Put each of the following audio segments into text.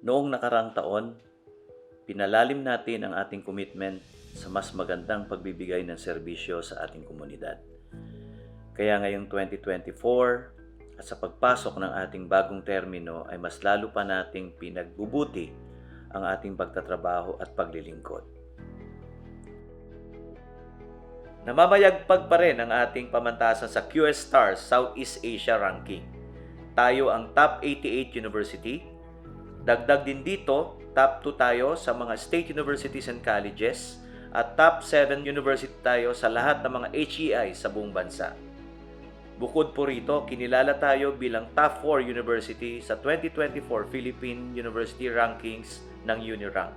Noong nakarang taon, pinalalim natin ang ating commitment sa mas magandang pagbibigay ng serbisyo sa ating komunidad. Kaya ngayong 2024 at sa pagpasok ng ating bagong termino ay mas lalo pa nating pinagbubuti ang ating pagtatrabaho at paglilingkod. Namamayagpag pa rin ang ating pamantasan sa QS Stars Southeast Asia Ranking. Tayo ang top 88 university. Dagdag din dito, top 2 tayo sa mga state universities and colleges at top 7 university tayo sa lahat ng mga HEI sa buong bansa. Bukod po rito, kinilala tayo bilang top 4 university sa 2024 Philippine University Rankings ng Unirank.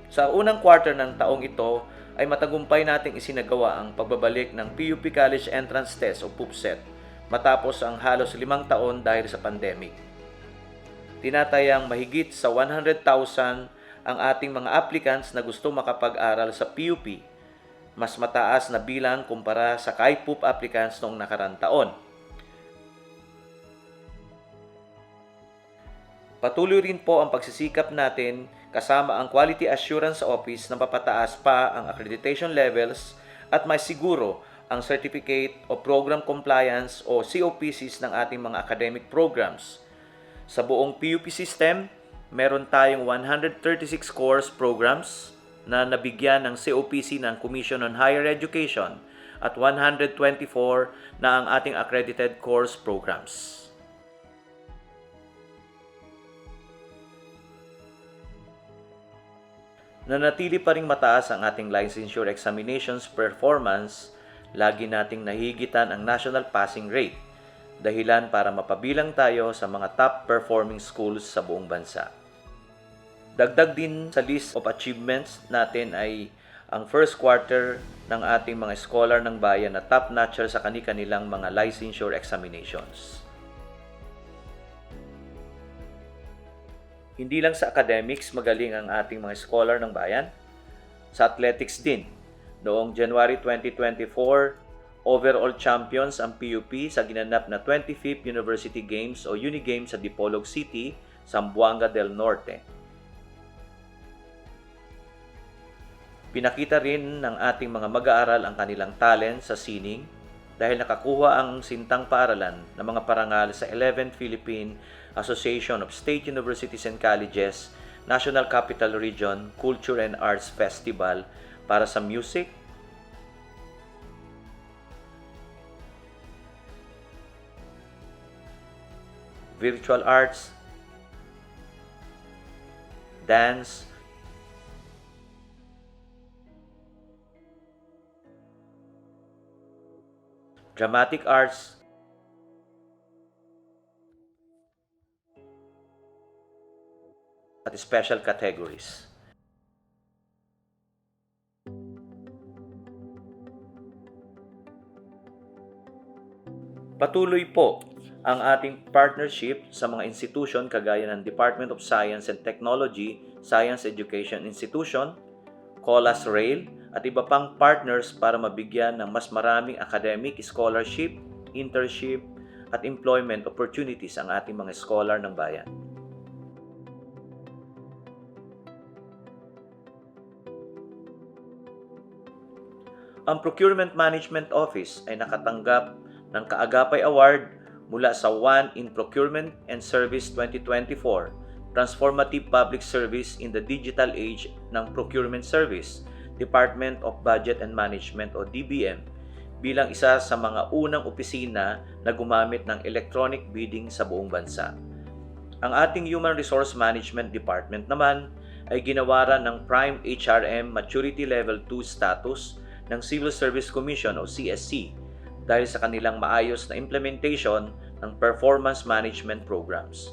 Sa unang quarter ng taong ito ay matagumpay nating isinagawa ang pagbabalik ng PUP College Entrance Test o PUPSET matapos ang halos 5 taon dahil sa pandemic. Tinatayang mahigit sa 100,000 ang ating mga applicants na gusto makapag-aral sa PUP, mas mataas na bilang kumpara sa KAIPUP applicants noong nakarang taon. Patuloy rin po ang pagsisikap natin kasama ang Quality Assurance Office na mapataas pa ang accreditation levels at may siguro ang Certificate of Program Compliance o COPCs ng ating mga academic programs. Sa buong PUP system, meron tayong 136 course programs na nabigyan ng COPC ng Commission on Higher Education at 124 na ang ating accredited course programs. Nanatili pa ring mataas ang ating licensure examinations performance, lagi nating nahigitan ang national passing rate, dahilan para mapabilang tayo sa mga top performing schools sa buong bansa. Dagdag din sa list of achievements natin ay ang first quarter ng ating mga scholar ng bayan na top-notcher sa kani-kanilang mga licensure examinations. Hindi lang sa academics magaling ang ating mga scholar ng bayan, sa athletics din. Noong January 2024, overall champions ang PUP sa ginanap na 25th University Games o Unigames sa Dipolog City, Zamboanga del Norte. Pinakita rin ng ating mga mag-aaral ang kanilang talent sa sining dahil nakakuha ang sintang paaralan ng mga parangal sa 11th Philippine Association of State Universities and Colleges National Capital Region Culture and Arts Festival para sa music, virtual arts, dance, dramatic arts, at special categories. Patuloy po ang ating partnership sa mga institusyon kagaya ng Department of Science and Technology, Science Education Institution, COLAS Rail, at iba pang partners para mabigyan ng mas maraming academic, scholarship, internship, at employment opportunities ang ating mga scholar ng bayan. Ang Procurement Management Office ay nakatanggap ng Kaagapay Award mula sa One in Procurement and Service 2024, Transformative Public Service in the Digital Age ng Procurement Service, Department of Budget and Management o DBM, bilang isa sa mga unang opisina na gumamit ng electronic bidding sa buong bansa. Ang ating Human Resource Management Department naman ay ginawaran ng Prime HRM Maturity Level 2 status ng Civil Service Commission o CSC dahil sa kanilang maayos na implementation ng performance management programs.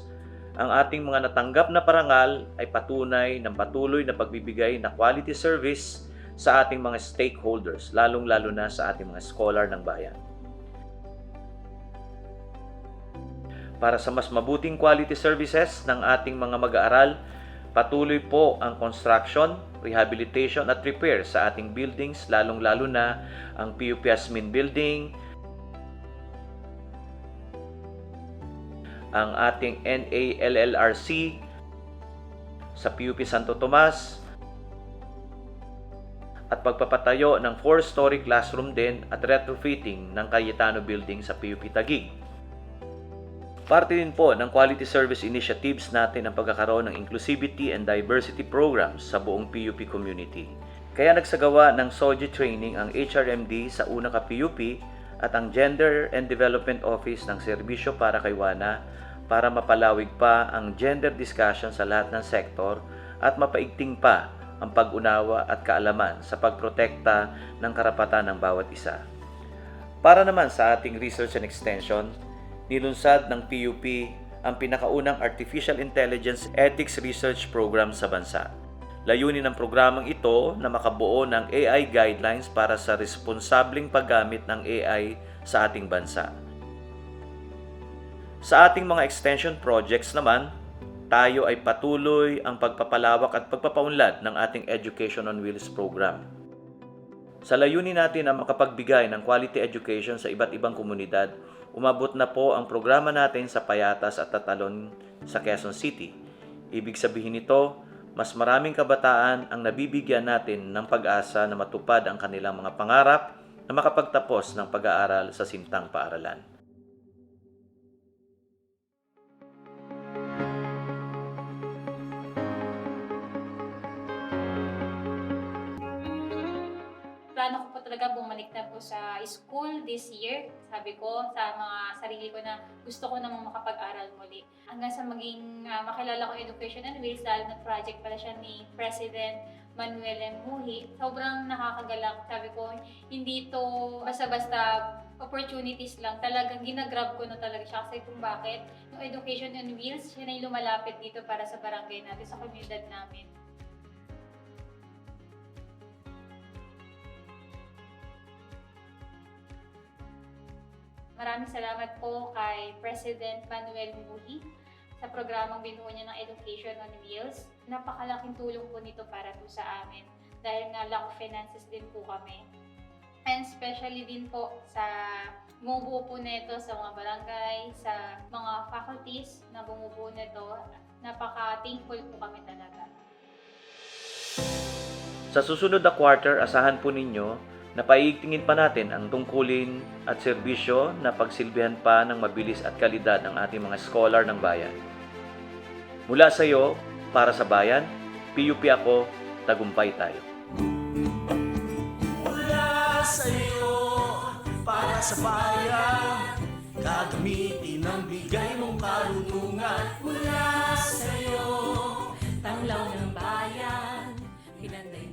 Ang ating mga natanggap na parangal ay patunay ng patuloy na pagbibigay na quality service sa ating mga stakeholders, lalong-lalo na sa ating mga scholar ng bayan. Para sa mas mabuting quality services ng ating mga mag-aaral, patuloy po ang construction, rehabilitation at repair sa ating buildings, lalong-lalo na ang PUP Asmin Building, ang ating NALLRC sa PUP Santo Tomas at pagpapatayo ng 4-story classroom din at retrofitting ng Cayetano Building sa PUP Taguig. Parte din po ng quality service initiatives natin ang pagkakaroon ng inclusivity and diversity programs sa buong PUP community. Kaya nagsagawa ng SOGI training ang HRMD sa unang ka-PUP at ang Gender and Development Office ng Serbisyo para kay WANA para mapalawig pa ang gender discussion sa lahat ng sektor at mapaigting pa ang pag-unawa at kaalaman sa pagprotekta ng karapatan ng bawat isa. Para naman sa ating research and extension, nilunsad ng PUP ang pinakaunang Artificial Intelligence Ethics Research Program sa bansa. Layunin ng programang ito na makabuo ng AI guidelines para sa responsableng paggamit ng AI sa ating bansa. Sa ating mga extension projects naman, tayo ay patuloy ang pagpapalawak at pagpapaunlad ng ating Education on Wheels program. Sa layunin natin na makapagbigay ng quality education sa iba't ibang komunidad, umabot na po ang programa natin sa Payatas at Tatalon sa Quezon City. Ibig sabihin nito, mas maraming kabataan ang nabibigyan natin ng pag-asa na matupad ang kanilang mga pangarap na makapagtapos ng pag-aaral sa sintang paaralan. Plano ko po talaga bumalik na po sa school this year. Sabi ko sa mga sarili ko na gusto ko namang makapag-aral muli. Hanggang sa maging makilala ko Education on Wheels dahil na project pala siya ni President Manuel M. Muhi. Sobrang nakakagalak. Sabi ko, hindi to basta-basta opportunities lang. Talagang ginagrab ko na talaga siya. Kasi kung bakit, yung Education on Wheels, siya na yung lumalapit dito para sa barangay natin, sa komunidad namin. Maraming salamat po kay President Manuel Muhi sa programang binuo niya ng Education on Wheels. Napakalaking tulong po nito para po sa amin dahil nga lack of finances din po kami. And especially din po sa bumubuo po nito sa mga barangay, sa mga faculties na bumubuo nito. Napaka-thankful po kami talaga. Sa susunod na quarter, asahan po ninyo na paiigtingin pa natin ang tungkulin at serbisyo na pagsilbihan pa ng mabilis at kalidad ng ating mga scholar ng bayan. Mula sa iyo, para sa bayan, PUP ako, tagumpay tayo. Mula sa iyo, para sa bayan, gagamitin ang bigay mong karunungan. Mula sa iyo, Tanglaw ng bayan, pinanday